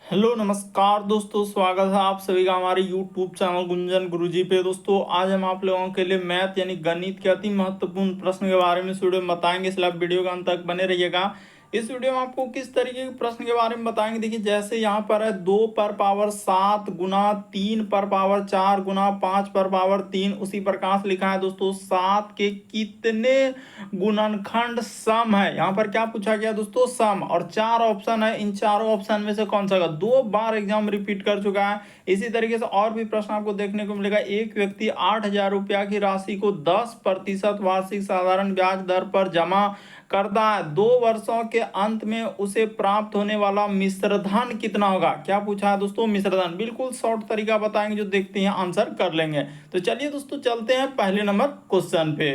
Hello नमस्कार दोस्तों, स्वागत है आप सभी का हमारे YouTube चैनल गुंजन गुरुजी पे। दोस्तों आज हम आप लोगों के लिए मैथ यानी गणित के अति महत्वपूर्ण प्रश्न के बारे में इस वीडियो में बताएंगे, इसलिए आप वीडियो के अंत तक बने रहिएगा। इस वीडियो में आपको किस तरीके के प्रश्न के बारे में बताएंगे, देखिए जैसे यहाँ पर है 2 पर पावर 7 गुना 3 पर पावर 4 गुना 5 पर पावर 3, उसी प्रकार से लिखा है दोस्तों 7 के कितने गुणनखंड सम है। यहाँ पर क्या पूछा गया दोस्तों, सम, और 4 ऑप्शन है, इन चारों ऑप्शन में से कौन सा होगा। 2 बार एग्जाम रिपीट कर चुका है। इसी तरीके से और भी प्रश्न आपको देखने को मिलेगा। एक व्यक्ति 8,000 रुपया की राशि को 10% वार्षिक साधारण ब्याज दर पर जमा करता है। 2 वर्षों के अंत में उसे प्राप्त होने वाला मिश्रधन कितना होगा। क्या पूछा है दोस्तों, मिश्रधन। बिल्कुल शॉर्ट तरीका बताएंगे, जो देखते हैं आंसर कर लेंगे। तो चलिए दोस्तों चलते हैं पहले नंबर क्वेश्चन पे।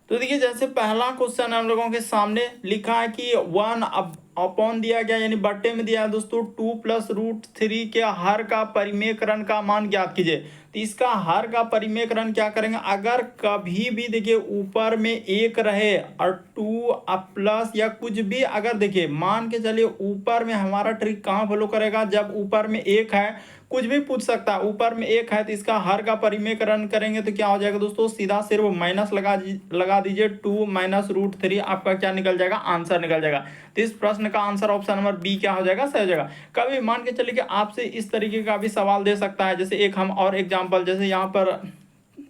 तो देखिए जैसे पहला क्वेश्चन हम लोगों के सामने लिखा है कि 1 अपॉन दिया गया यानी बट्टे में दिया है दोस्तों 2 प्लस रूट 3 के हर का परिमेयकरण का मान ज्ञात कीजिए। तो इसका हर का परिमेयकरण क्या करेंगे, अगर कभी भी देखिए ऊपर में 1 रहे और 2 प्लस या कुछ भी, अगर देखिए मान के चलिए ऊपर में हमारा ट्रिक कहाँ फॉलो करेगा, जब ऊपर में 1 है, कुछ भी पूछ सकता है, ऊपर में 1 है तो इसका हर का परिमेयकरण करेंगे तो क्या हो जाएगा दोस्तों, सीधा सिर्फ माइनस लगा दीजिए 2 माइनस रूट 3, आपका क्या निकल जाएगा, आंसर निकल जाएगा। तो इस प्रश्न का आंसर ऑप्शन नंबर बी क्या हो जाएगा, सही हो जाएगा। कभी मान के चलिए कि आपसे इस तरीके का भी सवाल दे सकता है, जैसे एक हम और एग्जांपल जैसे यहाँ पर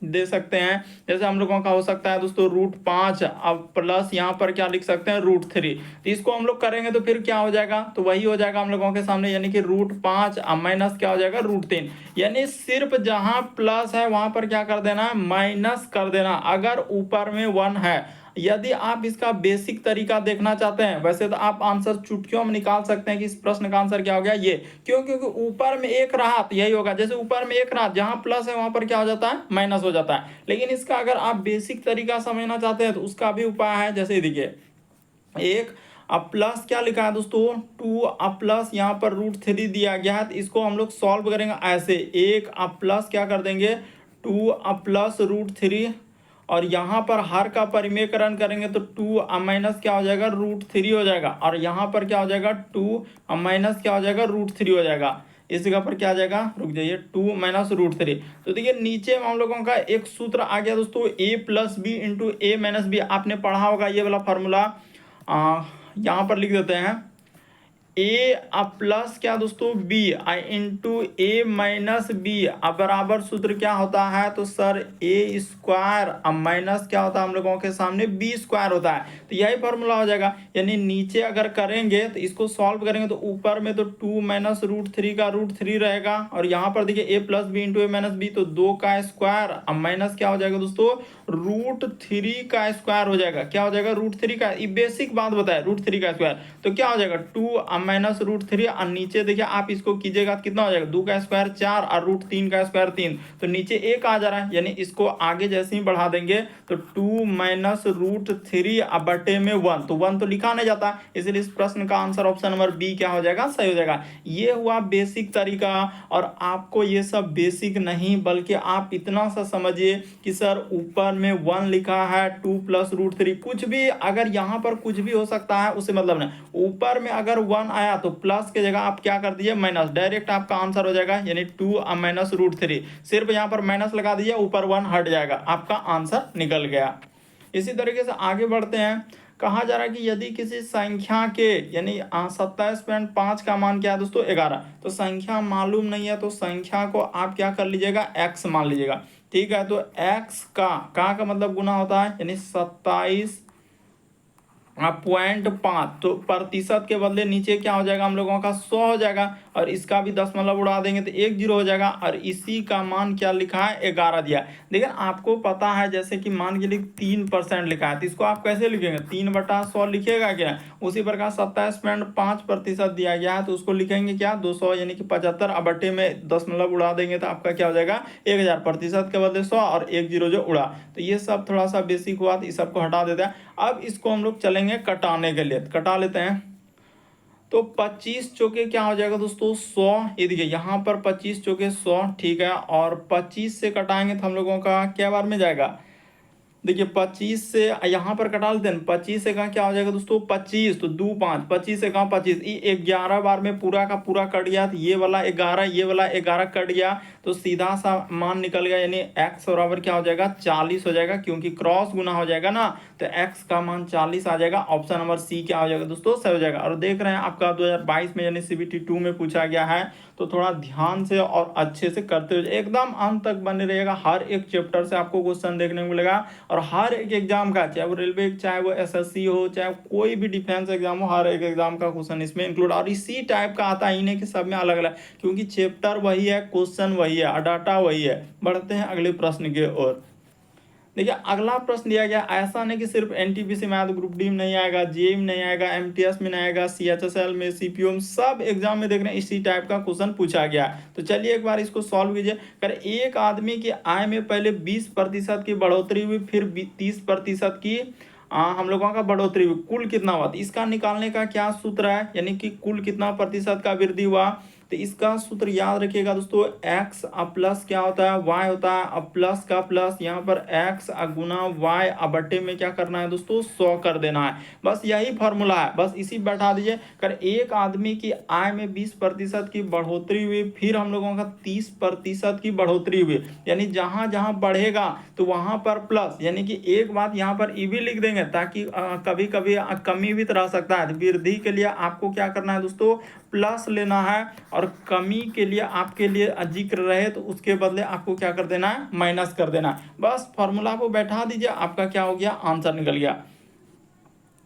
दे सकते हैं। जैसे हम लोगों का हो सकता है दोस्तों √5 अब प्लस यहाँ पर क्या लिख सकते हैं √3। तो इसको हम लोग करेंगे तो फिर क्या हो जाएगा, तो वही हो जाएगा हम लोगों के सामने, यानी कि √5 अब माइनस क्या हो जाएगा √3। यानी सिर्फ जहां प्लस है वहां पर क्या कर देना है, माइनस कर देना, अगर ऊपर में 1 है। यदि आप इसका बेसिक तरीका देखना चाहते हैं, वैसे तो आप आंसर चुटकियों में निकाल सकते हैं कि इस प्रश्न का आंसर क्या हो गया ये, क्यों, क्योंकि ऊपर में 1 रहा तो यही होगा। जैसे ऊपर में 1 रहा, जहां प्लस है वहां पर क्या हो जाता है, माइनस हो जाता है। लेकिन इसका अगर आप बेसिक तरीका समझना चाहते हैं तो उसका भी उपाय है। जैसे देखिए एक अब प्लस क्या लिखा है दोस्तों 2 अब प्लस यहाँ पर √3 दिया गया है, तो इसको हम लोग सॉल्व करेंगे ऐसे। एक अब प्लस क्या कर देंगे 2 अब प्लस √3, और यहाँ पर हर का परिमेयकरण करेंगे तो 2 अब माइनस क्या हो जाएगा √3 हो जाएगा, और यहाँ पर क्या हो जाएगा 2 अब माइनस क्या हो जाएगा √3 हो जाएगा। इस जगह पर क्या आ जाएगा, रुक जाइए 2 माइनस √3। तो देखिए नीचे हम लोगों का एक सूत्र आ गया दोस्तों, a plus B into A minus B. आपने पढ़ा होगा ये वाला फॉर्मूला, यहाँ पर लिख देते हैं ए अब प्लस क्या दोस्तों B into A minus B अब बराबर सूत्र क्या होता है, तो सर ए स्क्वायर अब माइनस क्या होता है हम लोगों के सामने बी स्क्वायर होता है। तो यही फॉर्मूला हो जाएगा। यानी नीचे अगर करेंगे तो इसको सॉल्व करेंगे तो ऊपर में तो 2 माइनस √3 का √3 रहेगा, और यहाँ पर देखिए ए plus B into A minus B, तो 2 का स्क्वायर अब माइनस क्या हो जाएगा दोस्तों √3 का स्क्वायर हो जाएगा। क्या हो जाएगा √3 का, ये बेसिक बात बताया, √3 का स्क्वायर। तो क्या हो जाएगा 2 माइनस √3, और नीचे देखिए आप इसको कीजिएगा तो कितना हो जाएगा 2 का स्क्वायर 4 और √3 का स्क्वायर 3, तो नीचे 1 आ जा रहा है। यानी इसको आगे जैसे ही बढ़ा देंगे तो 2 माइनस √3 अब बटे में 1, तो 1 तो लिखा नहीं जाता, इसलिए इस प्रश्न का आंसर ऑप्शन नंबर बी क्या हो जाएगा, सही हो जाएगा। ये हुआ बेसिक तरीका। और आपको ये सब बेसिक नहीं बल्कि आप इतना सा समझिए कि सर ऊपर में 1 लिखा है 2 प्लस √3, कुछ भी अगर यहाँ पर कुछ भी हो सकता है उसे मतलब नहीं। ऊपर में अगर 1 आया तो प्लस के जगह आप क्या कर दीजिए माइनस, डायरेक्ट आपका आंसर हो जाएगा, यानी 2 माइनस √3। सिर्फ यहाँ पर माइनस लगा दीजिए, ऊपर 1 हट जाएगा, आपका आंसर निकल गया। इसी तरीके से आगे बढ़ते हैं। कहा जा रहा है कि यदि किसी संख्या के यानी 27.5 का मान क्या है दोस्तों 11, तो संख्या मालूम नहीं है तो संख्या को आप क्या कर लीजिएगा x मान लीजिएगा, ठीक है। तो x का मतलब गुना होता है, यानी 27.5, तो प्रतिशत के बदले नीचे क्या हो जाएगा हम लोगों का 100 हो जाएगा, और इसका भी 10 मतलब उड़ा देंगे तो 1 0 हो जाएगा, और इसी का मान क्या लिखा है 11 दिया। लेकिन आपको पता है जैसे कि मान के लिए 3% लिखा है, तो इसको आप कैसे लिखेंगे 3/100 लिखेगा क्या। उसी प्रकार 27.5% दिया गया है तो उसको लिखेंगे क्या 200, यानी कि 75, अब बटे में 10 मतलब उड़ा देंगे तो आपका क्या हो जाएगा 1000, प्रतिशत के बदले 100 और 1 0 जो उड़ा। तो ये सब थोड़ा सा बेसिक हुआ, तो इस सबको हटा देते हैं। अब इसको हम लोग चलेंगे कटाने के लिए, कटा लेते हैं। तो 25 चौके क्या हो जाएगा दोस्तों 100, ये देखिए यहाँ पर 25 चौके 100, ठीक है। और 25 से कटाएंगे तो हम लोगों का क्या बार में जाएगा देखिए 25 से यहाँ पर कटा लेते हैं, 25 से कहाँ क्या हो जाएगा दोस्तों 25, तो 2 5, 25 से कहाँ 25, ये 11 बार में पूरा का पूरा कट गया, तो ये वाला 11 ये वाला 11 कट गया, तो सीधा सा मान निकल गया, यानी x बराबर क्या हो जाएगा 40 हो जाएगा, क्योंकि क्रॉस गुना हो जाएगा ना, तो x का मान 40 आ जाएगा। ऑप्शन नंबर सी क्या हो जाएगा दोस्तों, सही हो जाएगा। और देख रहे हैं आपका 2022 में यानी CBT 2 में पूछा गया है, तो थोड़ा ध्यान से और अच्छे से करते हुए एकदम अंत तक बने रहिएगा। हर एक चैप्टर से आपको क्वेश्चन देखने को मिलेगा, और हर एक एग्जाम का, चाहे वो रेलवे, चाहे वो SSC हो, चाहे कोई भी डिफेंस एग्जाम हो, हर एक एग्जाम का क्वेश्चन इसमें इंक्लूड, और इसी टाइप का आता ही नहीं कि सब में अलग अलग, क्योंकि चैप्टर वही है, क्वेश्चन वही है और डाटा वही है। बढ़ते हैं अगले प्रश्न की ओर। देखिए अगला प्रश्न दिया गया, ऐसा नहीं कि सिर्फ NTPC में आया तो ग्रुप डी में नहीं आएगा, JEE में नहीं आएगा, MTS में नहीं आएगा, CHSL में, CPO में, सब एग्जाम में देख रहे हैं इसी टाइप का क्वेश्चन पूछा गया। तो चलिए एक बार इसको सॉल्व कीजिए। कर एक आदमी की आय में पहले 20% की बढ़ोतरी हुई, फिर 30% की हम लोगों का बढ़ोतरी हुई, कुल कितना हुआ, तो इसका निकालने का क्या सूत्र है, यानी कि कुल कितना प्रतिशत का वृद्धि हुआ, तो इसका सूत्र याद रखिएगा दोस्तों, x प्लस क्या होता है y होता है, अब प्लस का प्लस यहाँ पर x गुना y, अब बट्टे में क्या करना है दोस्तों 100 कर देना है, बस यही फॉर्मूला है, बस इसी बैठा दीजिए। कर एक आदमी की आय में 20% की बढ़ोतरी हुई, फिर हम लोगों का 30% की बढ़ोतरी हुई, यानी जहां जहां बढ़ेगा तो वहां पर प्लस, यानी कि एक बात यहाँ पर ई भी लिख देंगे, ताकि कभी कभी कमी भी तो रह सकता है। वृद्धि के लिए आपको क्या करना है दोस्तों, प्लस लेना है, और कमी के लिए आपके लिए जिक्र रहे तो उसके बदले आपको क्या कर देना है, माइनस कर देना है। बस फॉर्मूला को बैठा दीजिए, आपका क्या हो गया, आंसर निकल गया।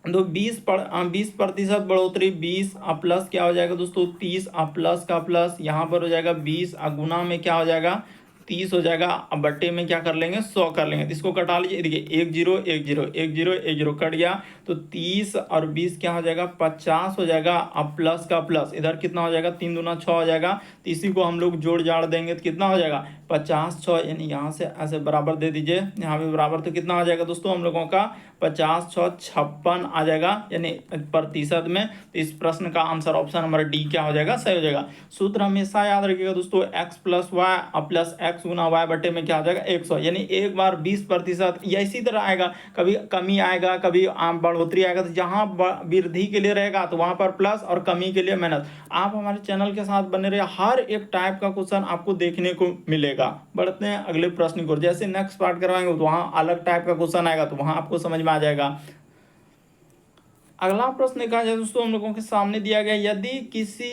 तो 20% बढ़ोतरी, 20 प्लस क्या हो जाएगा दोस्तों 30, प्लस का प्लस यहाँ पर हो जाएगा 20, गुना में क्या हो जाएगा 30 हो जाएगा, अब बट्टे में क्या कर लेंगे 100 कर लेंगे, तो इसको कटा लीजिए। देखिए 1 0 1 0 1 0 1 0 कट गया, तो 30 और 20 क्या हो जाएगा 50 हो जाएगा, अब प्लस का प्लस इधर कितना हो जाएगा 3 दूना 6 हो जाएगा, तो इसी को हम लोग जोड़ जाड़ देंगे तो कितना हो जाएगा 50 6, यानी यहाँ से ऐसे बराबर दे दीजिए, यहाँ पे बराबर, तो कितना आ जाएगा दोस्तों हम लोगों का 50 6 56 आ जाएगा, यानी प्रतिशत में। तो इस प्रश्न का आंसर ऑप्शन नंबर डी क्या हो जाएगा, सही हो जाएगा। सूत्र हमेशा याद रखिएगा दोस्तों, x plus Y plus x गुना वाई बटे में क्या हो जाएगा 100, यानी एक बार 20%, या इसी तरह आएगा, कभी कमी आएगा, कभी बढ़ोतरी आएगा, तो जहां वृद्धि के लिए रहेगा तो वहां पर प्लस, और कमी के लिए माइनस। आप हमारे चैनल के साथ बने रहिए, हर एक टाइप का क्वेश्चन आपको देखने को मिलेगा। बढ़ते हैं अगले प्रश्न को, जैसे नेक्स्ट पार्ट करवाएंगे तो वहां अलग टाइप का क्वेश्चन आएगा, तो वहां आपको समझ में आ जाएगा। अगला प्रश्न कहा जाए दोस्तों हम लोगों के सामने दिया गया, यदि किसी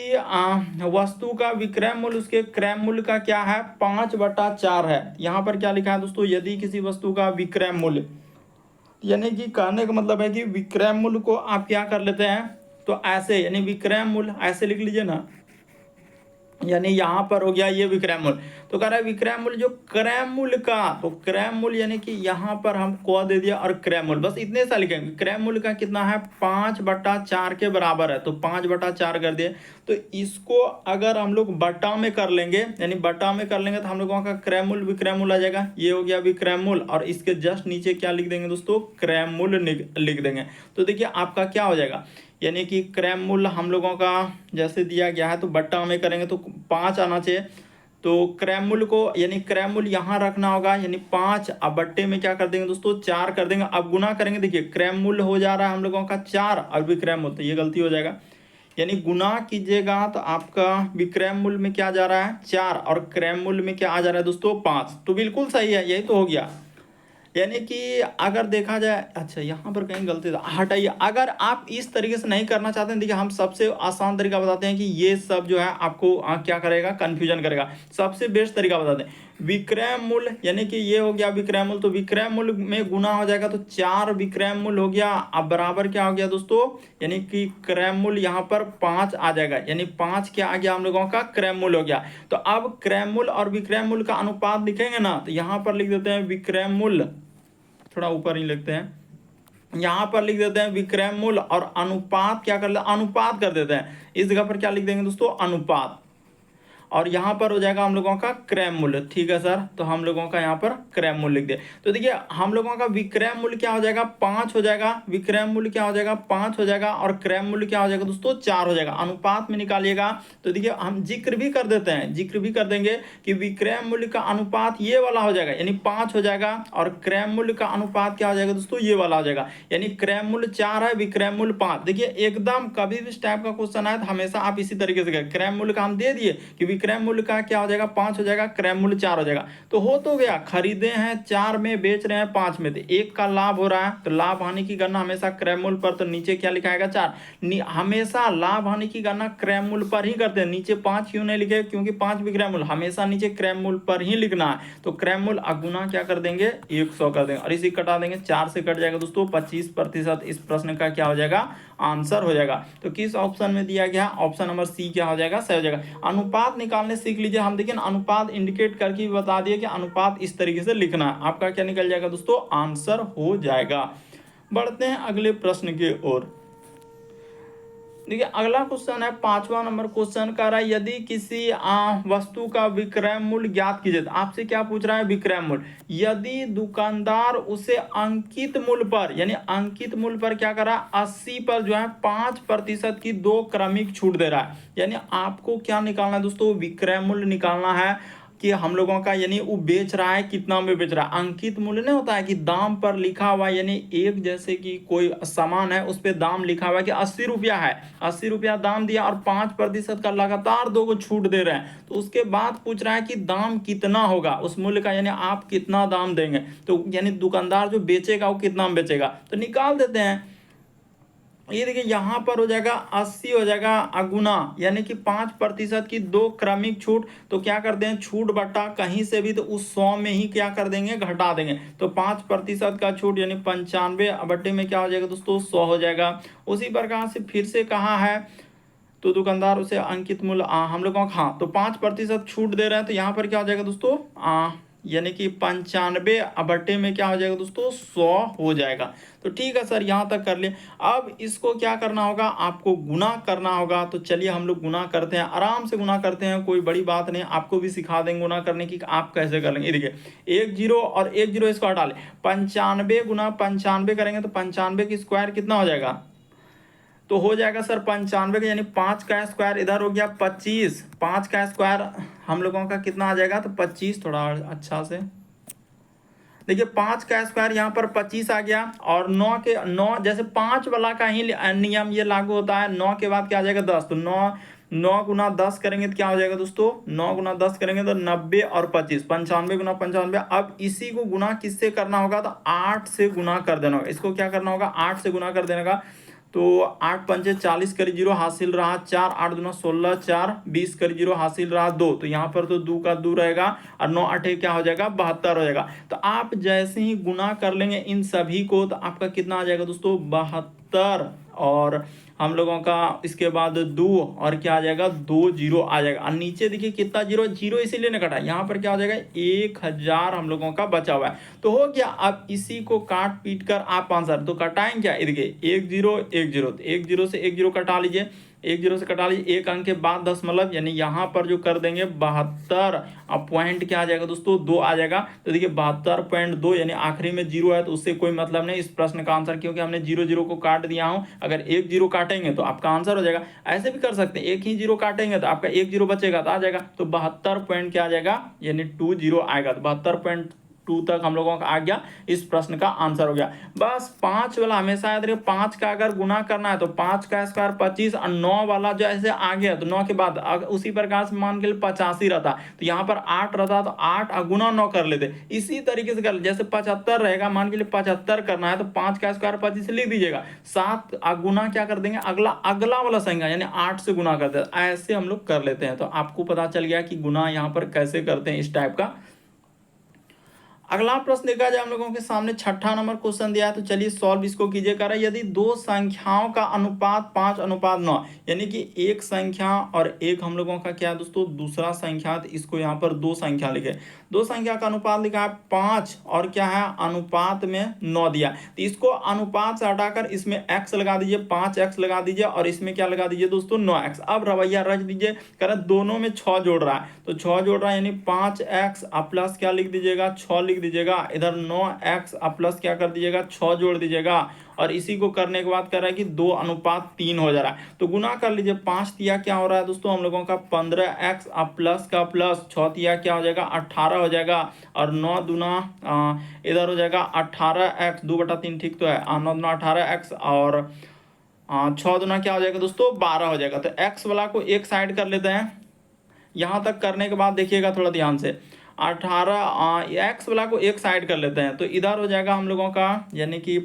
वस्तु का विक्रय मूल्य उसके क्रय मूल्य का क्या है 5/4 है। यहाँ पर क्या लिखा है दोस्तों, यदि किसी वस्तु का विक्रय मूल्य, यानी कि कहने का मतलब है कि विक्रय मूल्य को आप क्या कर लेते हैं, तो ऐसे, यानी विक्रय मूल्य ऐसे लिख लीजिए ना, यानी यहाँ पर हो गया ये विक्रय मूल्य, तो कह रहा है विक्रय मूल्य जो क्रय मूल्य का, तो क्रय मूल्य यानी कि यहाँ पर हम को दे दिया और क्रय मूल्य, बस इतने सा लिखेंगे। क्रय मूल्य का कितना है 5/4 के बराबर है, तो 5/4 कर दिए। तो इसको अगर हम लोग बटा में कर लेंगे, यानी बटा में कर लेंगे, तो हम लोगों का क्रय मूल्य विक्रय मूल्य आ जाएगा, ये हो गया विक्रय मूल्य, और इसके जस्ट नीचे क्या लिख देंगे दोस्तों, क्रय मूल्य लिख देंगे। तो देखिए आपका क्या हो जाएगा, यानी कि क्रय मूल्य हम लोगों का जैसे दिया गया है, तो बट्टा में करेंगे तो 5 आना चाहिए, तो क्रय मूल्य को, यानी क्रय मूल्य यहाँ रखना होगा, यानी 5, अब बट्टे में क्या कर देंगे दोस्तों 4 कर देंगे। अब गुना करेंगे, देखिए क्रय मूल्य हो जा रहा है हम लोगों का 4 और विक्रय मूल्य, तो ये गलती हो जाएगा, यानी गुना कीजिएगा तो आपका विक्रय मूल्य में क्या जा रहा है 4, और क्रय मूल्य में क्या आ जा रहा है दोस्तों 5, तो बिल्कुल सही है, यही तो हो गया। यानी कि अगर देखा जाए, अच्छा यहाँ पर कहीं गलती हटाइए, अगर आप इस तरीके से नहीं करना चाहते हैं, देखिए हम सबसे आसान तरीका बताते हैं कि ये सब जो है आपको क्या करेगा, कंफ्यूजन करेगा। सबसे बेस्ट तरीका बताते हैं, विक्रय मूल्य, यानी कि ये हो गया विक्रय मूल्य, तो विक्रय मूल्य में गुना हो जाएगा, तो 4 विक्रय मूल्य हो गया, अब बराबर क्या हो गया दोस्तों, यानी कि क्रय मूल्य यहाँ पर 5 आ जाएगा, यानी 5 क्या आ गया हम लोगों का क्रय मूल्य हो गया। तो अब क्रय मूल्य और विक्रय मूल्य का अनुपात लिखेंगे ना, तो यहाँ पर लिख देते हैं विक्रय मूल्य, थोड़ा ऊपर ही लिखते हैं, यहाँ पर लिख देते हैं विक्रय मूल्य, और अनुपात क्या कर ले, अनुपात कर देते हैं, इस जगह पर क्या लिख देंगे दोस्तों अनुपात। और यहाँ पर हो जाएगा हम लोगों का क्रय मूल्य। ठीक है सर, तो हम लोगों का यहाँ पर क्रय मूल्य लिख दिया। तो देखिए हम लोगों का विक्रय मूल्य क्या हो जाएगा 5 हो जाएगा, विक्रय मूल्य क्या हो जाएगा 5 हो जाएगा, और क्रय मूल्य क्या हो जाएगा दोस्तों 4 हो जाएगा। अनुपात में निकालिएगा तो देखिए हम जिक्र भी कर देते हैं, जिक्र भी कर देंगे कि विक्रय मूल्य का अनुपात ये वाला हो जाएगा यानी 5 हो जाएगा, और क्रय मूल्य का अनुपात क्या हो जाएगा दोस्तों ये वाला हो जाएगा, यानी क्रय मूल्य 4 है, विक्रय मूल्य 5। देखिए एकदम कभी भी इस टाइप का क्वेश्चन आए तो हमेशा आप इसी तरीके से करें, क्रय मूल्य का हम दे दिए कि विक्रय मूल्य का क्या हो जाएगा 5 हो जाएगा, क्रय मूल्य 4 हो जाएगा। तो हो तो गया, खरीदे हैं 4 में, बेच रहे हैं 5 में, तो 1 का लाभ हो रहा है, तो लाभ हानि की गणना हमेशा क्रय मूल्य पर, तो नीचे क्या लिखाएगा 4। हमेशा लाभ हानि की गणना क्रय मूल्य पर ही करते हैं, नीचे 5 क्यों नहीं लिखे, क्योंकि 5 विक्रय मूल्य, हमेशा नीचे क्रय मूल्य पर ही लिखना है। तो क्रय मूल्य अगुना क्या कर देंगे 100 कर देंगे, और इसी कटा देंगे, 4 से कट जाएगा दोस्तों 25% इस प्रश्न का क्या हो जाएगा आंसर हो जाएगा। तो किस ऑप्शन में दिया गया, ऑप्शन नंबर सी क्या हो जाएगा सही हो जाएगा। अनुपात निकालने सीख लीजिए, हम देखिए अनुपात इंडिकेट करके बता दिए कि अनुपात इस तरीके से लिखना है, आपका क्या निकल जाएगा दोस्तों आंसर हो जाएगा। बढ़ते हैं अगले प्रश्न की ओर। देखिए अगला क्वेश्चन है 5वां नंबर क्वेश्चन कर रहा है, यदि किसी वस्तु का विक्रय मूल्य ज्ञात कीजिए। तो आपसे क्या पूछ रहा है विक्रय मूल्य, यदि दुकानदार उसे अंकित मूल्य पर, यानी अंकित मूल्य पर क्या कर रहा है 80 पर जो है 5% की 2 क्रमिक छूट दे रहा है। यानी आपको क्या निकालना है दोस्तों विक्रय मूल्य निकालना है कि हम लोगों का, यानी वो बेच रहा है कितना में बेच रहा है। अंकित मूल्य नहीं होता है कि दाम पर लिखा हुआ, यानी एक जैसे कि कोई सामान है उस पर दाम लिखा हुआ है कि 80 रुपया है, 80 रुपया दाम दिया और 5% का लगातार 2 को छूट दे रहे हैं, तो उसके बाद पूछ रहा है कि दाम कितना होगा उस मूल्य का, यानी आप कितना दाम देंगे। तो यानी दुकानदार जो बेचेगा वो कितना में बेचेगा, तो निकाल देते हैं। ये देखिए यहाँ पर हो जाएगा 80 हो जाएगा अगुना, यानी कि 5% की 2 क्रमिक छूट। तो क्या करते हैं छूट बटा कहीं से भी तो उस 100 में ही क्या कर देंगे घटा देंगे, तो 5% का छूट यानी 95 बट्टे में क्या हो जाएगा दोस्तों 100 हो जाएगा। उसी प्रकार से फिर से कहा है तो दुकानदार उसे अंकित मूल्य हम लोगों का, हाँ तो 5% छूट दे रहे हैं, तो यहाँ पर क्या हो जाएगा दोस्तों यानी कि 95 बट्टे में क्या हो जाएगा दोस्तों 100 हो जाएगा। तो ठीक है सर यहाँ तक कर लिए। अब इसको क्या करना होगा आपको गुना करना होगा, तो चलिए हम लोग गुना करते हैं, आराम से गुना करते हैं, कोई बड़ी बात नहीं, आपको भी सिखा देंगे गुना करने की आप कैसे कर लेंगे। देखिए 1 0 और 1 0 इसको हटा ले, 95 गुना 95 करेंगे तो 95 की स्क्वायर कितना हो जाएगा, तो हो जाएगा सर 95 का, यानी 5 का स्क्वायर इधर हो गया 25, 5 का स्क्वायर हम लोगों का कितना आ जाएगा तो 25, थोड़ा अच्छा से देखिए 5 का स्क्वायर यहाँ पर 25 आ गया, और 9 जैसे 5 वाला का ही नियम ये लागू होता है, 9 के बाद क्या आ जाएगा 10, तो 9 गुना 10 करेंगे तो क्या हो जाएगा दोस्तों 9 गुना 10 करेंगे तो 90 और 25 95 गुना 95। अब इसी को गुना किससे करना होगा तो 8 से गुना कर देना होगा, इसको क्या करना होगा 8 से गुना कर देने का, तो 8 पंचे 40 करी 0 हासिल रहा 4, 8 दूना 16 4 20 करी 0 हासिल रहा 2, तो यहाँ पर तो 2 का 2 रहेगा और 9 8 क्या हो जाएगा 72 हो जाएगा। तो आप जैसे ही गुना कर लेंगे इन सभी को तो आपका कितना आ जाएगा दोस्तों 72, और हम लोगों का इसके बाद 2 और क्या आ जाएगा 2 0 आ जाएगा, और नीचे देखिए कितना 0 0 इसीलिए नहीं कटा, यहाँ पर क्या हो जाएगा 1000 हम लोगों का बचा हुआ है। तो हो गया, अब इसी को काट पीट कर आप आंसर तो कटाएंगे क्या, देखिए 1 0 1 0, तो 1 0 से 1 0 कटा लीजिए, 1 0 से कटा लीजिए, एक अंक के बाद दशमलव, यानी यहाँ पर जो कर देंगे 72, अब पॉइंट क्या आ जाएगा दोस्तों 2 आ जाएगा। तो देखिए 72.2 यानी आखिरी में 0 है तो उससे कोई मतलब नहीं इस प्रश्न का आंसर, क्योंकि हमने 0 0 को काट दिया हूँ, अगर 1 0 काटेंगे तो आपका आंसर हो जाएगा। ऐसे भी कर सकते हैं, एक ही 0 काटेंगे तो आपका 1 0 बचेगा तो आ जाएगा, तो 72 पॉइंट क्या आ जाएगा यानी 20 आएगा, तो 72.2 तक हम लोगों का आ गया, इस प्रश्न का आंसर हो गया। बस 5 वाला हमेशा याद रखिए, 5 का अगर गुना करना है तो 5 का स्क्वायर 25, और 9 वाला जो ऐसे आ गया तो 9 के बाद उसी प्रकार से मान के लिए 85 रहता, तो यहाँ पर 8 रहता तो 8 गुना 9 कर लेते, इसी तरीके से कर, जैसे 75 रहेगा मान के लिए 75 करना है तो 5 का स्क्वायर 25 लिख दीजिएगा, 7 गुना क्या कर देंगे अगला वाला संख्या यानी 8 से गुना कर देते, ऐसे हम लोग कर लेते हैं। तो आपको पता चल गया कि गुना यहाँ पर कैसे करते हैं इस टाइप का। अगला प्रश्न देखा जाए हम लोगों के सामने छठा नंबर क्वेश्चन दिया है, तो चलिए सॉल्व इसको कीजिए। करें यदि दो संख्याओं का अनुपात 5:9, यानी कि एक संख्या और एक हम लोगों का क्या है दोस्तों दूसरा संख्या, तो इसको यहाँ पर दो संख्या लिखे, दो संख्या का अनुपात लिखा है 5 और क्या है अनुपात में 9 दिया, तो इसको अनुपात से हटाकर इसमें x लगा दीजिए, 5x लगा दीजिए और इसमें क्या लगा दीजिए दोस्तों 9x। अब रवैया रच दीजिए, करें दोनों में 6 जोड़ रहा है, तो 6 जोड़ रहा है यानी 5x प्लस क्या लिख दीजिएगा 6 लिख दीजिएगा, इधर 9x प्लस क्या कर दीजिएगा 6 जोड़ दीजिएगा, और इसी को करने के बाद कर रहा है कि 2:3 हो जा रहा है, तो गुना कर लीजिए। 5 तिया क्या हो रहा है दोस्तों हम लोगों का 15x प्लस का प्लस 6 तिया क्या हो जाएगा 18 हो जाएगा, और 9 दूना इधर हो जाएगा 18x 2/3 ठीक तो है, 9 दूना 18x और 6 दूना क्या हो जाएगा दोस्तों 12 हो जाएगा। तो x वाला को एक साइड कर लेते हैं, यहाँ तक करने के बाद देखिएगा थोड़ा ध्यान से, 18 x वाला को एक साइड कर लेते हैं, तो इधर हो जाएगा हम लोगों का यानी कि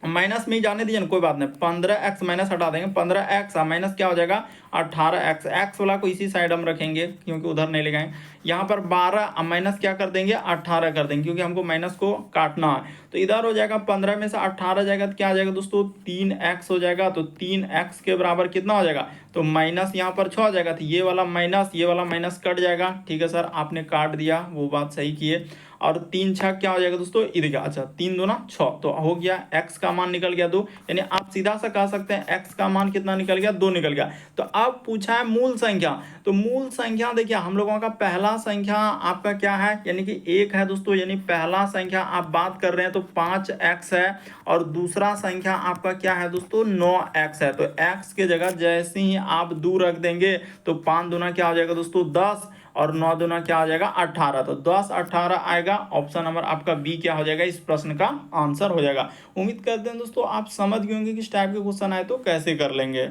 माइनस में ही जाने दीजिए ना कोई बात नहीं, 15x माइनस हटा देंगे, 15x माइनस क्या हो जाएगा 18x, x वाला को इसी साइड हम रखेंगे क्योंकि उधर नहीं लगाएंगे। यहाँ पर 12 माइनस क्या कर देंगे 18 कर देंगे क्योंकि हमको माइनस को काटना है, तो इधर हो जाएगा 15 में से 18 जाएगा तो क्या आ जाएगा दोस्तों 3x हो जाएगा, तो 3x के बराबर कितना हो जाएगा, तो माइनस यहाँ पर 6 हो जाएगा, तो ये वाला माइनस कट जाएगा। ठीक है सर आपने काट दिया, वो बात सही की है, और 3 6 क्या हो जाएगा दोस्तों इधर का, अच्छा 3 दूना 6, तो हो गया x का मान निकल गया 2, यानी आप सीधा सा कह सकते हैं x का मान कितना निकल गया 2 निकल गया। तो अब पूछा है मूल संख्या, तो मूल संख्या देखिए हम लोगों का पहला संख्या आपका क्या है यानी कि 1 है दोस्तों, यानी पहला संख्या आप बात कर रहे हैं तो 5x है, और दूसरा संख्या आपका क्या है दोस्तों 9x है, तो x के जगह जैसे ही आप 2 रख देंगे तो 5 दूना क्या हो जाएगा दोस्तों 10 और 9 दूना क्या हो जाएगा 18, तो 10 18 आएगा, ऑप्शन नंबर आपका बी क्या हो जाएगा इस प्रश्न का आंसर हो जाएगा। उम्मीद करते हैं दोस्तों आप समझ गए होंगे कि किस टाइप के क्वेश्चन आए तो कैसे कर लेंगे।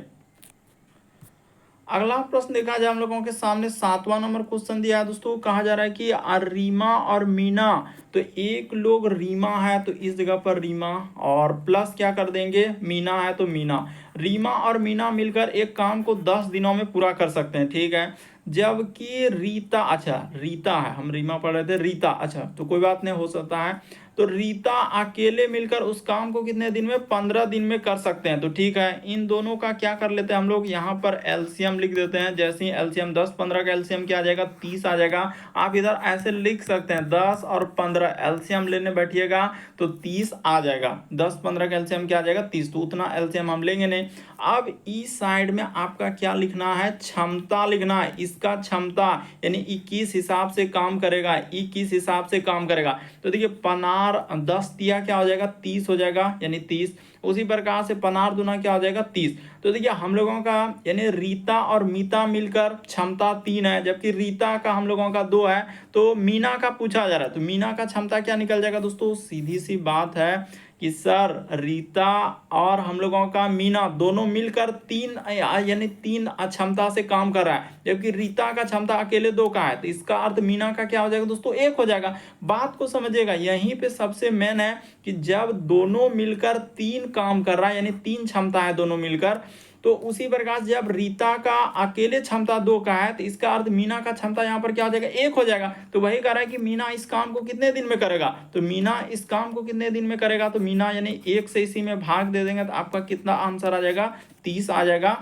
अगला प्रश्न देखा जाए हम लोगों के सामने 7वां नंबर क्वेश्चन दिया है दोस्तों, कहा जा रहा है कि रीमा और मीना, तो एक लोग रीमा है तो इस जगह पर रीमा और प्लस क्या कर देंगे मीना है तो मीना, रीमा और मीना मिलकर एक काम को 10 दिनों में पूरा कर सकते हैं, ठीक है, जबकि रीता, अच्छा रीता है, हम रीमा पढ़ रहे थे रीता, अच्छा तो कोई बात नहीं हो सकता है, तो रीता अकेले मिलकर उस काम को कितने दिन में 15 दिन में कर सकते हैं, तो ठीक है इन दोनों का क्या कर लेते हैं हम लोग यहाँ पर एलसीएम लिख देते हैं, जैसे ही एलसीएम 10 15 का एलसीएम क्या आ जाएगा 30 आ जाएगा। आप इधर ऐसे लिख सकते हैं 10 और 15 एलसीएम लेने बैठिएगा तो 30 आ जाएगा, 10 15 का एलसीएम क्या आ जाएगा 30, तो उतना एलसीएम हम लेंगे नहीं। अब इस साइड में आपका क्या लिखना है क्षमता लिखना है, इसका क्षमता यानी 21 हिसाब से काम करेगा, 21 हिसाब से काम करेगा, तो देखिए पनार 10 दिया क्या हो जाएगा 30 हो जाएगा यानी 30, उसी प्रकार से पनार दूना क्या हो जाएगा 30, तो देखिए हम लोगों का यानी रीता और मीता मिलकर क्षमता 3 है, जबकि रीता का हम लोगों का 2 है, तो मीना का पूछा जा रहा है, तो मीना का क्षमता क्या निकल जाएगा दोस्तों, सीधी सी बात है कि सर रीता और हम लोगों का मीना दोनों मिलकर 3 यानी 3 क्षमता से काम कर रहा है, जबकि रीता का क्षमता अकेले 2 का है, तो इसका अर्थ मीना का क्या हो जाएगा दोस्तों 1 हो जाएगा। बात को समझिएगा यहीं पे सबसे मेन है कि जब दोनों मिलकर 3 काम कर रहा है यानी 3 क्षमता है दोनों मिलकर, तो उसी प्रकार जब रीता का अकेले क्षमता 2 का है तो इसका अर्थ मीना का क्षमता यहाँ पर क्या हो जाएगा 1 हो जाएगा, तो वही कह रहा है कि मीना इस काम को कितने दिन में करेगा, तो मीना इस काम को कितने दिन में करेगा, तो मीना यानी 1 से इसी में भाग दे देंगे तो आपका कितना आंसर आ जाएगा 30 आ जाएगा,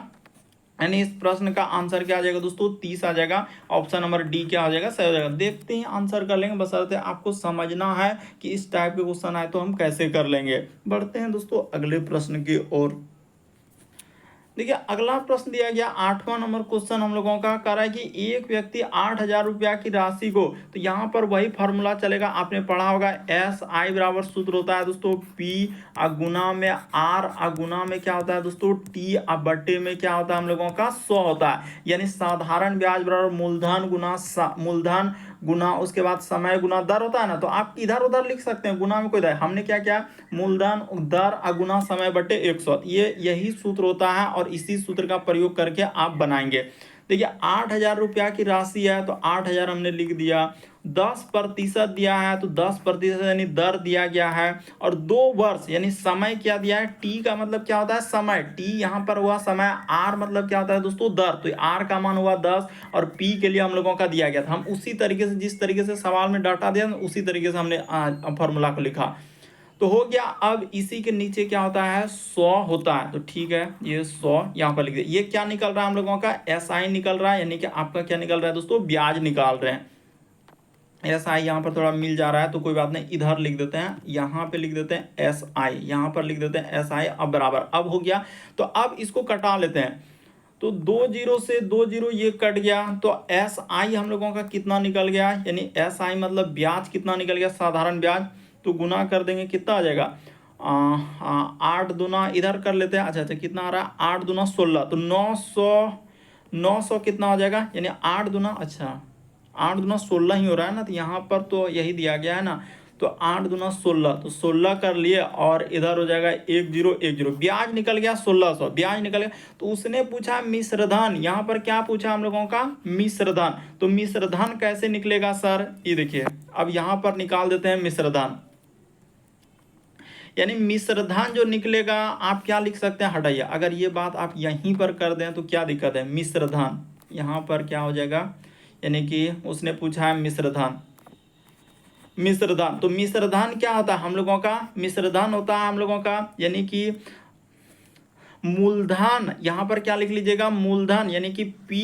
यानी इस प्रश्न का आंसर क्या आ जाएगा दोस्तों 30 आ जाएगा, ऑप्शन नंबर डी क्या हो जाएगा सही हो जाएगा। देखते हैं आंसर कर लेंगे, बशर्ते आपको समझना है कि इस टाइप के क्वेश्चन आए तो हम कैसे कर लेंगे। बढ़ते हैं दोस्तों अगले प्रश्न की ओर। देखिए अगला प्रश्न दिया गया 8वां नंबर क्वेश्चन हम लोगों का कह रहा है कि एक व्यक्ति 8,000 रुपया की राशि को, तो यहाँ पर वही फॉर्मूला चलेगा आपने पढ़ा होगा, एस आई बराबर सूत्र होता है दोस्तों पी गुना में आर गुना में क्या होता है दोस्तों टी बट्टे में क्या होता है हम लोगों का 100 होता है, यानी साधारण ब्याज बराबर मूलधन गुना मूलधन गुना उसके बाद समय गुना दर होता है ना, तो आप इधर उधर लिख सकते हैं, गुना में कोई दर, हमने क्या किया मूलधन दर गुना समय बटे 100, ये यही सूत्र होता है और इसी सूत्र का प्रयोग करके आप बनाएंगे। देखिए 8,000 रुपया की राशि है तो 8,000 हमने लिख दिया, 10% दिया है तो 10% यानी दर दिया गया है, और 2 वर्ष यानी समय क्या दिया है, टी का मतलब क्या होता है समय, टी यहाँ पर हुआ समय, आर मतलब क्या होता है दोस्तों दर, तो आर का मान हुआ 10 और पी के लिए हम लोगों का दिया गया था। हम उसी तरीके से जिस तरीके से सवाल में डाटा दिया उसी तरीके से हमने फॉर्मूला को लिखा तो हो गया। अब इसी के नीचे क्या होता है 100 होता है, तो ठीक है ये 100 यहाँ पर लिख दिया। ये क्या निकल रहा है हम लोगों का SI निकल रहा है, यानी कि आपका क्या निकल रहा है दोस्तों, ब्याज निकाल रहे हैं। SI यहाँ पर थोड़ा मिल जा रहा है तो कोई बात नहीं, इधर लिख देते हैं, यहाँ पे लिख देते हैं SI, यहाँ पर लिख देते हैं SI। अब बराबर अब हो गया, तो अब इसको कटा लेते हैं, तो 2 जीरो से 2 जीरो ये कट गया, तो SI हम लोगों का कितना निकल गया, यानी SI मतलब ब्याज कितना निकल गया, साधारण ब्याज, तो गुना कर देंगे कितना आ जाएगा 8 दूना इधर कर लेते हैं, अच्छा कितना आ रहा है 8 दूना 16, तो 900 कितना हो जाएगा, यानी 8 दूना, अच्छा 8 दूना 16 ही हो रहा है ना, तो यहाँ पर तो यही दिया गया है ना, तो 8 दूना 16, तो 16 कर लिए और इधर हो जाएगा 1010, ब्याज निकल गया 1600, ब्याज निकल गया। तो उसने पूछा मिश्रधन, यहाँ पर क्या पूछा हम लोगों का मिश्रधन, तो मिश्रधन कैसे निकलेगा सर, ये देखिए अब यहाँ पर निकाल देते हैं मिश्रधन, यानी मिश्रधन जो निकलेगा आप क्या लिख सकते हैं, हटाइए, अगर ये बात आप यहीं पर कर दें तो क्या दिक्कत है, मिश्रधन यहाँ पर क्या हो जाएगा, यानी कि उसने पूछा है मिश्रधन, मिश्रधन तो मिश्रधन क्या होता है हम लोगों का, मिश्रधन होता है हम लोगों का यानी कि मूलधन, यहां पर क्या लिख लीजिएगा मूलधन, यानी कि P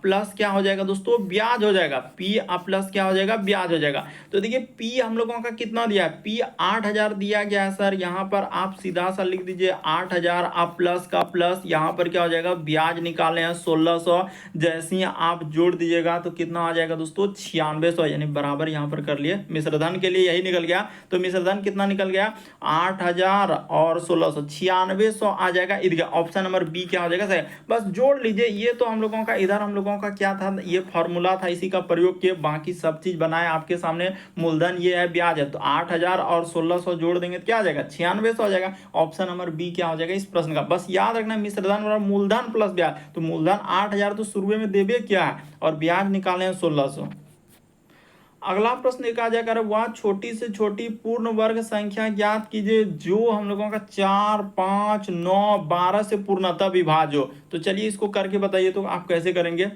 प्लस क्या हो जाएगा दोस्तों, ब्याज हो जाएगा, P प्लस क्या हो जाएगा, ब्याज हो जाएगा। तो देखिए P हम लोगों का कितना दिया है, P 8,000 दिया गया है सर, यहाँ पर आप सीधा सा लिख दीजिए 8,000, आप प्लस का प्लस, यहाँ पर क्या हो जाएगा ब्याज निकाले हैं 1600, जैसे ही आप जोड़ दीजिएगा तो कितना आ जाएगा दोस्तों 9600, यानी बराबर यहाँ पर कर लिए, मिश्रधन के लिए यही निकल गया। तो मिश्रधन कितना निकल गया 8,000 और 1600, 9600 आ जाएगा। ऑप्शन नंबर बी क्या हो जाएगा सही, बस जोड़ लीजिए। ये तो हम लोगों का इधर हम लोगों का क्या था, ये फॉर्मूला था, इसी का प्रयोग किए, बाकी सब चीज बनाए आपके सामने। मूलधन ये है, ब्याज है, तो 8,000 और 1600 जोड़ देंगे तो क्या आ जाएगा 9600 हो जाएगा। ऑप्शन नंबर बी क्या हो जाएगा इस प्रश्न का। बस याद रखना मिश्रधन और मूलधन प्लस ब्याज, तो मूलधन 8,000 तो शुरू में देवे क्या है और ब्याज निकाले हैं 1600। अगला प्रश्न एक आ जाएगा, वह छोटी से छोटी पूर्ण वर्ग संख्या ज्ञात कीजिए जो हम लोगों का 4, 5, 9, 12 से पूर्णतः विभाज्य हो। तो चलिए इसको करके बताइए तो आप कैसे करेंगे।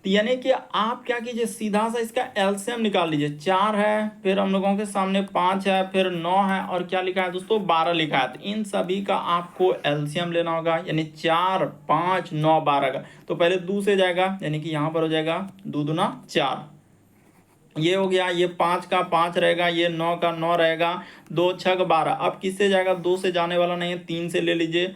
तो यानी कि आप क्या कीजिए सीधा सा इसका एलसीएम निकाल लीजिए। 4 है, फिर हम लोगों के सामने 5 है, फिर 9 है, और क्या लिखा है दोस्तों 12 लिखा है। तो इन सभी का आपको एलसीएम लेना होगा, यानी 4, 5, 9, 12 का। तो पहले 2 से जाएगा, यानी कि यहाँ पर हो जाएगा 2 दूना 4, ये हो गया, ये 5 का 5 रहेगा, ये 9 का 9 रहेगा, 2 6 12। अब किससे जाएगा, 2 से जाने वाला नहीं है, 3 से ले लीजिए।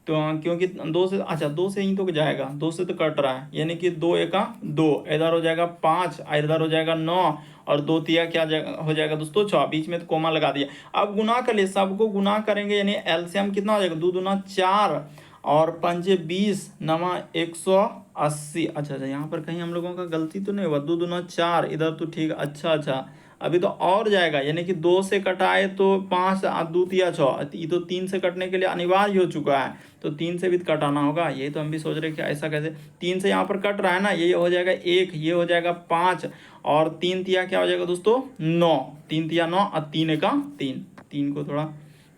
तो क्योंकि 2 से, अच्छा 2 से ही तो जाएगा, 2 से तो कट रहा है, यानी कि 2 एका 2, इधर हो जाएगा 5, इधर हो जाएगा 9, और 2 तिया क्या हो जाएगा दोस्तों 6, बीच में तो कोमा लगा दिया। अब गुना कर लिए, सबको गुना करेंगे, यानी एलसीएम कितना हो जाएगा 2 दूना 4 और 5 20 नमा 180। अच्छा, यहाँ पर कहीं हम लोगों का गलती तो नहीं हुआ, 2 दूना 4, इधर तो ठीक, अच्छा अभी तो और जाएगा, यानी कि 2 से कटाए तो 5, 2 तिया 6, ये तो 3 से कटने के लिए अनिवार्य हो चुका है, तो 3 से भी कटाना होगा। ये तो हम भी सोच रहे कि ऐसा कैसे 3 से यहाँ पर कट रहा है ना, ये हो जाएगा 1, ये हो जाएगा 5, और 3 तिया क्या हो जाएगा दोस्तों 9, 3 तिया 9 और 3 का 3, 3 को थोड़ा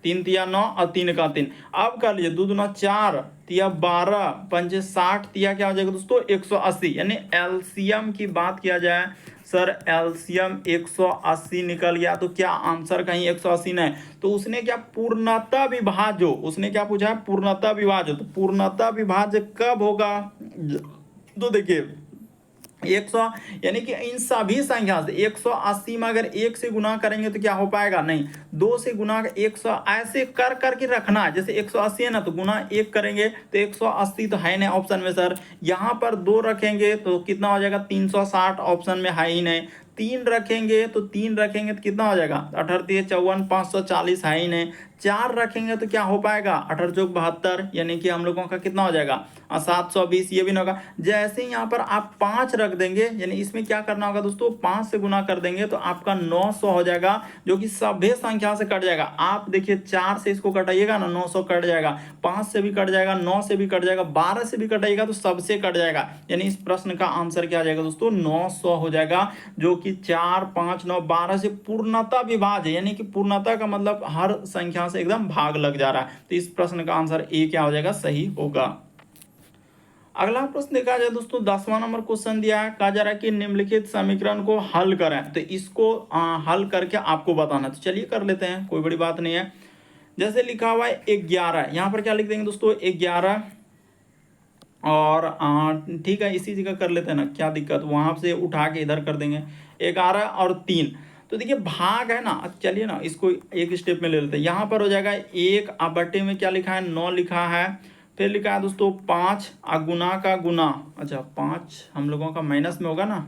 3 तिया 9 और 3 का 3। अब कर लीजिए 2 दूना 4 तिया 12, 5 60 तिया क्या हो जाएगा दोस्तों 180। यानी एलसीएम की बात किया जाए सर, एलसीएम 180 निकल गया, तो क्या आंसर कहीं 180 नहीं, तो उसने क्या पूर्णतः विभाज्य, उसने क्या पूछा है पूर्णतः विभाज्य। तो पूर्णतः विभाज्य कब होगा, तो देखिए 100, यानी कि इन सभी संख्या से 180 में अगर 1 से गुना करेंगे तो क्या हो पाएगा, नहीं, 2 से गुना 100 ऐसे कर करके रखना है। जैसे 180 है ना, तो गुना 1 करेंगे तो 180 तो है नहीं ऑप्शन में सर, यहाँ पर 2 रखेंगे तो कितना हो जाएगा 360, ऑप्शन में है ही नहीं। 3 रखेंगे तो कितना हो जाएगा 38 54 540 है ही नहीं। 4 रखेंगे तो क्या हो पाएगा, 18 चौक 72, यानी कि हम लोगों का कितना हो जाएगा 720, ये भी ना होगा। जैसे ही यहाँ पर आप 5 रख देंगे, यानी इसमें क्या करना होगा दोस्तों, 5 से गुना कर देंगे तो आपका 900 हो जाएगा, जो कि सभी संख्या से कट जाएगा। आप देखिए 4 से इसको कटाइएगा ना 900 कट जाएगा, 5 से भी कट जाएगा, 9 से भी कट जाएगा, 12 से भी कटाइएगा तो सबसे कट जाएगा। यानी इस प्रश्न का आंसर क्या आ जाएगा दोस्तों, 900 हो जाएगा, जो कि 4, 5, 9, 12 से पूर्णतः विभाज्य है, यानी कि पूर्णतः का मतलब हर संख्या से एकदम भाग लग जा रहा है। तो इस प्रश्न का आंसर ए क्या हो जाएगा, सही होगा। अगला प्रश्न देखा जाए दोस्तों, 10वां नंबर क्वेश्चन दिया है, कहा जा रहा है कि निम्नलिखित समीकरण को हल करें। तो इसको हल करके आपको बताना। तो चलिए कर लेते हैं, कोई बड़ी बात नहीं है। जैसे लिखा हुआ है 11, यहाँ पर क्या लिख देंगे दोस्तों 11, और ठीक है इसी जगह कर लेते हैं ना, क्या दिक्कत, वहां से उठा के इधर कर देंगे 11 और 3। तो देखिए भाग है ना, चलिए ना इसको एक स्टेप में ले लेते हैं। यहाँ पर हो जाएगा 1 बटे में क्या लिखा है 9 लिखा है, फिर लिखा है दोस्तों 5 गुना का गुना, अच्छा 5 हम लोगों का माइनस में होगा ना,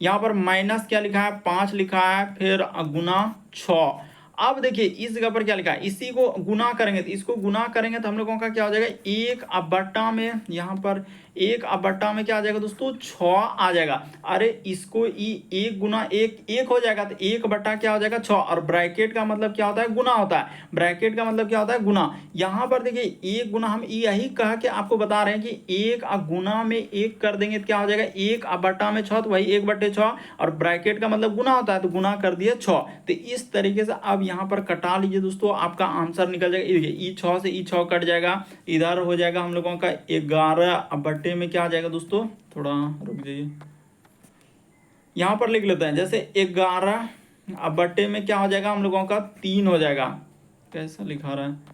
यहाँ पर माइनस क्या लिखा है 5 लिखा है, फिर गुना 6। अब देखिए इस जगह पर क्या लिखा है, इसी को गुना करेंगे, तो इसको गुना करेंगे तो हम लोगों का क्या हो जाएगा 1 बट्टा में, यहाँ पर 1 बट्टा में क्या आ जाएगा दोस्तों 6 आ जाएगा। अरे इसको 1 गुना 1 1 हो जाएगा, तो 1 बट्टा क्या हो जाएगा 6, और ब्रैकेट का मतलब क्या होता है गुना होता है, ब्रैकेट का मतलब क्या होता है गुना। यहाँ पर देखिए 1 गुना, हम यही कह के आपको बता रहे हैं कि 1 गुना में 1 कर देंगे तो क्या हो जाएगा 1 बट्टा में 6, तो वही 1 बट्टे 6, और ब्रैकेट का मतलब गुना होता है तो गुना कर दिए 6। तो इस तरीके से अब यहाँ पर कटा लीजिए दोस्तों, आपका आंसर निकल जाएगा। ई 6 से ई 6 कट जाएगा, इधर हो जाएगा हम लोगों का 11 बट्टे में क्या आ जाएगा दोस्तों, थोड़ा रुक जाइए, यहाँ पर लिख लेते हैं। जैसे 11 बट्टे में क्या हो जाएगा हम लोगों का 3 हो जाएगा, कैसा लिखा रहा है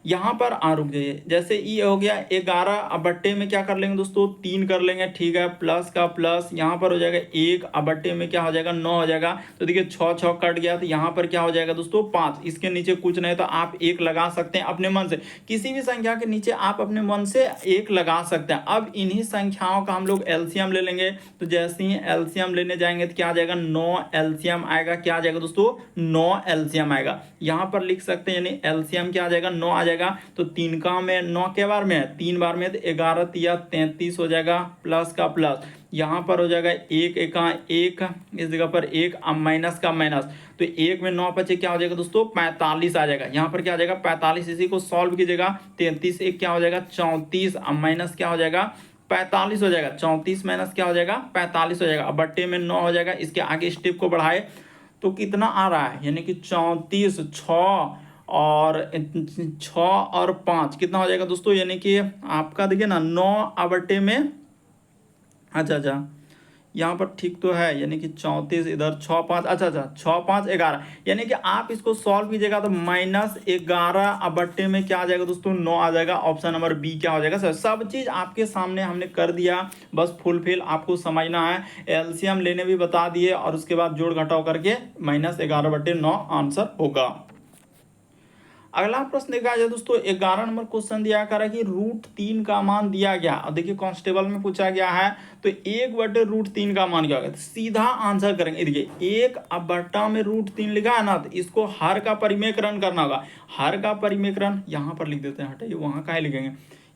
यहाँ पर, रुक जाइए, जैसे ई हो गया 11 बट्टे में क्या कर लेंगे दोस्तों 3 कर लेंगे, ठीक है, प्लस का प्लस, यहाँ पर हो जाएगा 1 बट्टे में क्या हो जाएगा 9 हो जाएगा। तो देखिए 6 6 कट गया, तो यहाँ पर क्या हो जाएगा दोस्तों 5, इसके नीचे कुछ नहीं तो आप 1 लगा सकते हैं अपने मन से, किसी भी संख्या के नीचे आप अपने मन से 1 लगा सकते हैं। अब इन्हीं संख्याओं का हम लोग एलसीएम ले लेंगे, तो जैसे ही एलसीएम लेने जाएंगे तो क्या आ जाएगा 9 एलसीएम आएगा, क्या आ जाएगा दोस्तों 9 एलसीएम आएगा। यहाँ पर लिख सकते हैं यानी एलसीएम क्या आ जाएगा 9 आ जाएगा। तो 3 का में 9 के बार में 3 बार में, तो 11 तिया 33 हो जाएगा, प्लस का प्लस, यहाँ पर हो जाएगा 1 एका 1, इस जगह पर 1, अब माइनस का माइनस, तो 1 में 9 बचे क्या हो जाएगा दोस्तों 45 आ जाएगा, यहाँ पर क्या आ जाएगा 45, इसी को सॉल्व कीजिएगा, 33 1 क्या हो जाएगा 34, अब माइनस क्या हो जाएगा 45 हो जाएगा, 34 माइनस क्या हो जाएगा 45 हो जाएगा। अब बट्टे में 9 हो जाएगा, इसके आगे स्टेप को बढ़ाए तो कितना आ रहा है, यानी कि 34 6 और 6 और 5 कितना हो जाएगा दोस्तों, यानी कि आपका देखिए ना 9 बट्टे में, अच्छा यहाँ पर ठीक तो है, यानी कि 34 इधर 6 5, अच्छा 6 5 11, यानी कि आप इसको सॉल्व कीजिएगा तो -11 बट्टे में क्या आ जाएगा दोस्तों 9 आ जाएगा। ऑप्शन नंबर बी क्या हो जाएगा सर। सब चीज़ आपके सामने हमने कर दिया, बस फुलफिल आपको समझना है। एलसीएम लेने भी बता दिए और उसके बाद जोड़ घटाव करके -11 बट्टे 9 आंसर होगा। अगला प्रश्न देखा जाए दोस्तों, 11 नंबर क्वेश्चन दिया कर कि √3 का मान दिया गया, और देखिए कांस्टेबल में पूछा गया है, तो 1 बटे √3 का मान क्या होगा, तो सीधा आंसर करेंगे। देखिए 1 बट्टा में √3 लिखा है ना, तो इसको हर का परिमेयकरण करना होगा। हर का परिमेयकरण यहाँ पर लिख देते हैं, हटाइए वहाँ का लिखेंगे,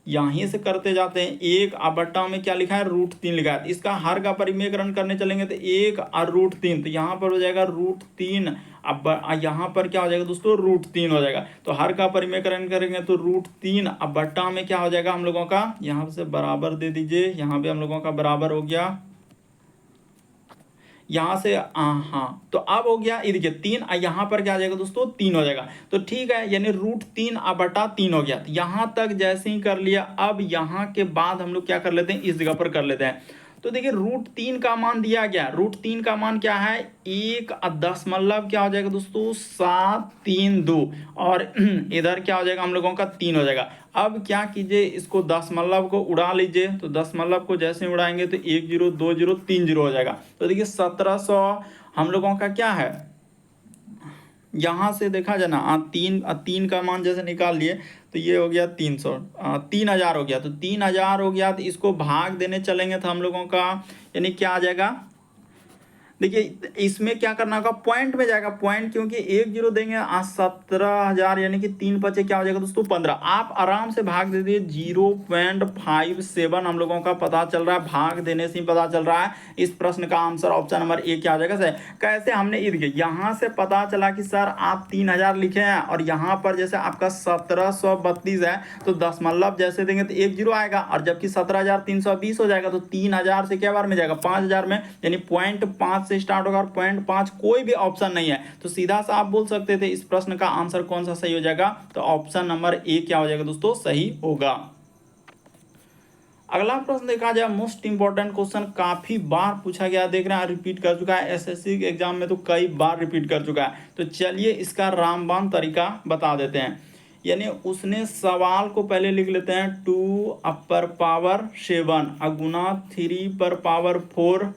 यहीं से करते जाते हैं। 1 बट्टा में क्या लिखा है √3 लिखा है, इसका हर का परिमेयकरण करने चलेंगे तो 1 और √3, तो यहाँ पर हो जाएगा √3, अब यहाँ पर क्या हो जाएगा दोस्तों √3 हो जाएगा। तो हर का परिमेयकरण करेंगे तो √3, अब बट्टा में क्या हो जाएगा हम लोगों का, यहाँ से बराबर दे दीजिए, यहाँ पे हम लोगों का बराबर हो गया, यहाँ से हाँ, तो अब हो गया ये देखिए 3, यहाँ पर क्या आ जाएगा दोस्तों 3 हो जाएगा। तो ठीक है, यानी √3 बटा 3 हो गया। तो यहाँ तक जैसे ही कर लिया, अब यहाँ के बाद हम लोग क्या कर लेते हैं, इस जगह पर कर लेते हैं। तो देखिए √3 का मान दिया गया, √3 का मान क्या है 1 दशमलव क्या हो जाएगा दोस्तों 732, और इधर क्या हो जाएगा हम लोगों का 3 हो जाएगा। अब क्या कीजिए, इसको दशमलव को उड़ा लीजिए, तो दशमलव को जैसे ही उड़ाएंगे तो 1 0 2 0 3 0 हो जाएगा। तो देखिए 1700 हम लोगों का क्या है, यहाँ से देखा जाए ना, 3 का मान जैसे निकाल लिए तो ये हो गया 300, 3000 हो गया। तो 3000 हो गया, तो इसको भाग देने चलेंगे तो हम लोगों का यानी क्या आ जाएगा देखिए इसमें क्या करना होगा, पॉइंट में जाएगा, पॉइंट क्योंकि 1 जीरो देंगे आज 17,000 यानी कि 3 बचे क्या हो जाएगा दोस्तों 15। आप आराम से भाग दे दिए 0.57 हम लोगों का पता चल रहा है, भाग देने से ही पता चल रहा है। इस प्रश्न का आंसर ऑप्शन नंबर ए क्या हो जाएगा सर। कैसे हमने ये देखिए यहाँ से पता चला कि सर आप 3000 लिखे हैं और यहाँ पर जैसे आपका 1732 है तो दशमलव जैसे देंगे तो 1 जीरो आएगा, और जबकि 17,320 हो जाएगा तो 3000 से क्या बार में जाएगा 5000 में, यानी 0.5 से स्टार्ट होगा और 0.5 कोई भी ऑप्शन नहीं है। तो सीधा सा आप बोल सकते थे इस प्रश्न का आंसर कौन सा सही हो जाएगा, तो ऑप्शन नंबर ए क्या हो जाएगा दोस्तों सही होगा। अगला प्रश्न देखा जाए, मोस्ट इंपॉर्टेंट क्वेश्चन, काफी बार पूछा गया, देख रहे हैं रिपीट कर चुका है, एसएससी के एग्जाम में तो कई बार रिपीट कर चुका है। तो चलिए इसका रामबाण तरीका बता देते हैं। यानी उसने सवाल को पहले लिख लेते हैं 2 अपर पावर 7 गुना 3 पर पावर 4,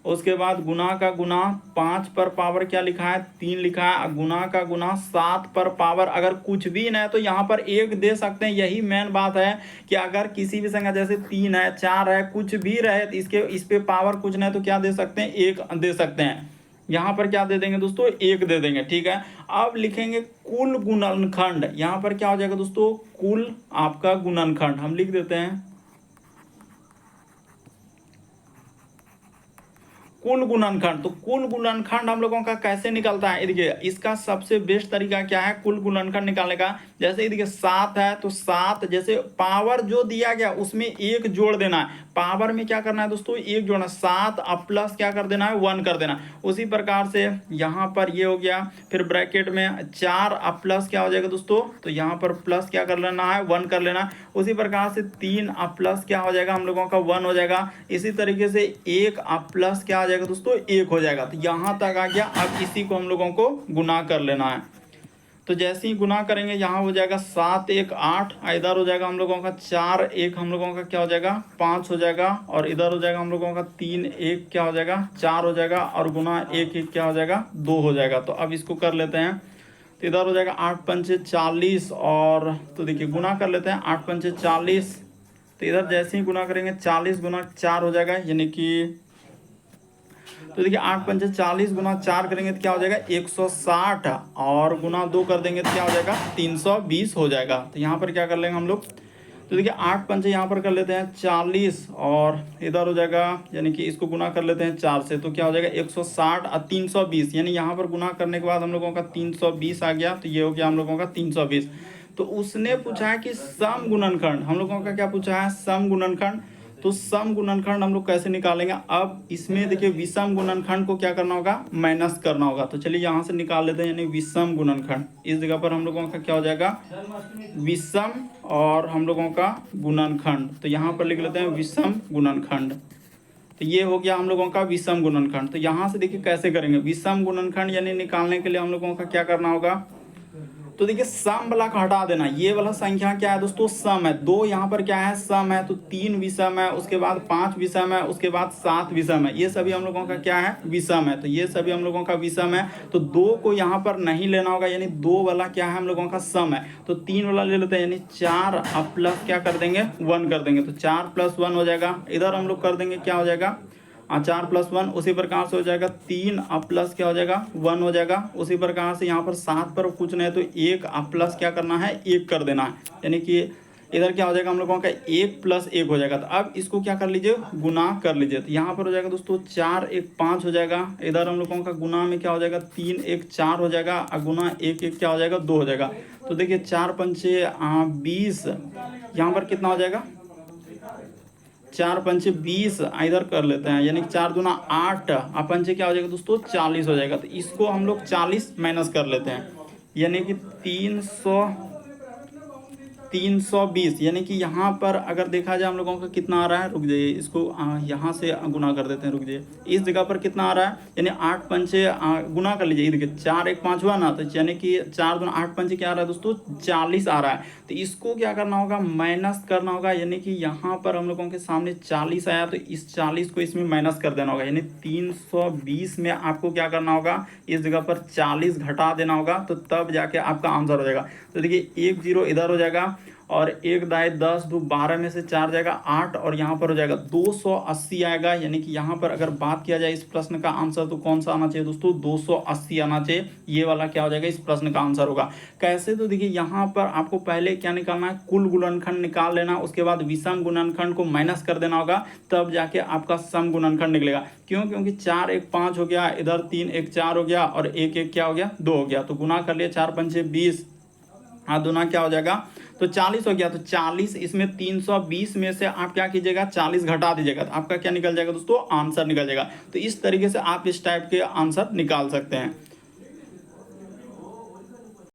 उसके बाद गुना का गुना 5 पर पावर क्या लिखा है 3 लिखा है, गुना का गुना 7 पर पावर, अगर कुछ भी ना है तो यहाँ पर 1 दे सकते हैं। यही मेन बात है कि अगर किसी भी संख्या जैसे 3 है 4 है कुछ भी रहे तो इस पे पावर कुछ ना है तो क्या दे सकते हैं 1 दे सकते हैं। यहाँ पर क्या दे देंगे दोस्तों 1 दे देंगे, ठीक है। अब लिखेंगे कुल गुणनखंड, यहाँ पर क्या हो जाएगा दोस्तों कुल आपका गुणनखंड, हम लिख देते हैं कुल गुणनखंड। तो कुल गुणनखंड हम लोगों का कैसे निकलता है, देखिए इसका सबसे बेस्ट तरीका क्या है कुल गुणनखंड निकालने का। जैसे देखिए 7 है तो 7 जैसे पावर जो दिया गया उसमें 1 जोड़ देना है, पावर में क्या करना है दोस्तों 1 जोड़ना, 7 अब प्लस क्या कर देना है 1 कर देना। उसी प्रकार से यहाँ पर ये हो गया, फिर ब्रैकेट में 4 अब प्लस क्या हो जाएगा दोस्तों, तो यहाँ पर प्लस क्या कर लेना है 1 कर लेना। उसी प्रकार से 3 अब प्लस क्या हो जाएगा हम लोगों का 1 हो जाएगा। इसी तरीके से 1 अब प्लस क्या हो जाएगा दोस्तों 1 हो जाएगा। तो यहाँ तक आ गया, अब इसी को हम लोगों को गुना कर लेना है। तो जैसे ही गुना करेंगे यहाँ हो जाएगा 7 1 8, इधर हो जाएगा हम लोगों का 4 1 हम लोगों का क्या हो जाएगा 5 हो जाएगा, और इधर हो जाएगा हम लोगों का 3 1 क्या हो जाएगा 4 हो जाएगा, और गुना 1 1 क्या हो जाएगा 2 हो जाएगा। तो अब इसको कर लेते हैं, तो इधर हो जाएगा 8 पंचे 40, और तो देखिए गुना कर लेते हैं 8 पंचे 40, तो इधर जैसे ही गुना करेंगे 40 गुना 4 हो जाएगा, यानी कि तो देखिए 8 पंचे 40 गुना 4 करेंगे तो क्या हो जाएगा 160, और गुना 2 कर देंगे तो क्या हो जाएगा 320 हो जाएगा। तो यहाँ पर क्या कर लेंगे हम लोग, तो देखिए 8 पंचे यहाँ पर कर लेते हैं 40, और इधर हो जाएगा यानी कि इसको गुना कर लेते हैं 4 से, तो क्या हो जाएगा 160 और 320, यानी यहाँ पर गुना करने के बाद हम लोगों का 320 आ गया, तो ये हो गया हम लोगों का 320। तो उसने पूछा है कि सम गुणनखंड, हम लोगों का क्या पूछा है सम गुणनखंड। तो सम गुणनखंड हम लोग कैसे निकालेंगे, अब इसमें देखिए विषम गुणनखंड को क्या करना होगा माइनस करना होगा। तो चलिए यहाँ से निकाल लेते हैं, यानी विषम गुणनखंड, इस जगह पर हम लोगों का क्या हो जाएगा विषम और हम लोगों का गुणनखंड। तो यहाँ पर लिख लेते हैं विषम गुणनखंड। तो ये हो गया हम लोगों का विषम गुणनखंड। तो यहाँ से देखिए कैसे करेंगे विषम गुणनखंड, यानी निकालने के लिए हम लोगों का क्या करना होगा, तो देखिए सम वाला का हटा देना, ये वाला संख्या क्या है दोस्तों सम है, 2 यहाँ पर क्या है सम है, तो 3 विषम है, उसके बाद 5 विषम है, उसके बाद 7 विषम है, ये सभी हम लोगों का क्या है विषम है। तो ये सभी हम लोगों का विषम है, तो 2 को यहाँ पर नहीं लेना होगा, यानी 2 वाला क्या है हम लोगों का सम है, तो 3 वाला ले लेते हैं, यानी 4 अब प्लस क्या कर देंगे 1 कर देंगे, तो 4 + 1 हो जाएगा। इधर हम लोग कर देंगे क्या हो जाएगा 4 + 1, उसी प्रकार से हो जाएगा 3 अब प्लस क्या हो जाएगा 1 हो जाएगा। उसी प्रकार से यहाँ पर 7 पर कुछ नहीं है तो 1 अब प्लस क्या करना है 1 कर देना है, यानी कि इधर क्या हो जाएगा हम लोगों का 1 + 1 हो जाएगा। तो अब इसको क्या कर लीजिए गुना कर लीजिए, तो यहाँ पर हो जाएगा दोस्तों 4 1 5 हो जाएगा। इधर हम लोगों का गुना में क्या हो जाएगा 3 1 4 हो जाएगा, और गुना 1 1 क्या हो जाएगा 2 हो जाएगा। तो देखिए 4 पंचे 20, यहाँ पर कितना हो जाएगा 4 पंचे 20, इधर कर लेते हैं, यानी 4 दूना 8, और पंचे क्या हो जाएगा दोस्तों 40 हो जाएगा। तो इसको हम लोग 40 माइनस कर लेते हैं, यानी कि 320, यानी कि यहाँ पर अगर देखा जाए हम लोगों का कितना आ रहा है, रुक जाइए इसको यहाँ से गुना कर देते हैं, रुक जाइए इस जगह पर कितना आ रहा है, यानी 8 पंचे गुना कर लीजिए, देखिए 4 1 5 हुआ ना, तो यानी कि 4 दूना 8 पंचे क्या आ रहा है दोस्तों 40 आ रहा है। तो इसको क्या करना होगा माइनस करना होगा, यानी कि यहाँ पर हम लोगों के सामने 40 आया तो इस 40 को इसमें माइनस कर देना होगा, यानी 320 में आपको क्या करना होगा इस जगह पर 40 घटा देना होगा, तो तब जाके आपका आंसर हो जाएगा। तो देखिए 1 0 इधर हो जाएगा, और एक दाए 10 दो 12 में से 4 जाएगा 8 और यहाँ पर हो जाएगा 280 आएगा। यानी कि यहाँ पर अगर बात किया जाए इस प्रश्न का आंसर तो कौन सा आना चाहिए दोस्तों, 280 आना चाहिए। ये वाला क्या हो जाएगा, इस प्रश्न का आंसर होगा। कैसे, तो देखिए यहाँ पर आपको पहले क्या निकालना है, कुल गुणनखंड निकाल लेना, उसके बाद विषम गुणनखंड को माइनस कर देना होगा, तब जाके आपका सम गुणनखंड निकलेगा। क्यों, क्योंकि 4 1 5 हो गया, इधर 3 1 4 हो गया और 1 1 क्या हो गया, 2 हो गया। तो गुना कर लिया, 4 पंचे 20, हाँ दुना क्या हो जाएगा, तो 40 हो गया। तो 40 इसमें 320 में से आप क्या कीजिएगा, 40 घटा दीजिएगा, तो आपका क्या निकल जाएगा दोस्तों, आंसर निकल जाएगा। तो इस तरीके से आप इस टाइप के आंसर निकाल सकते हैं।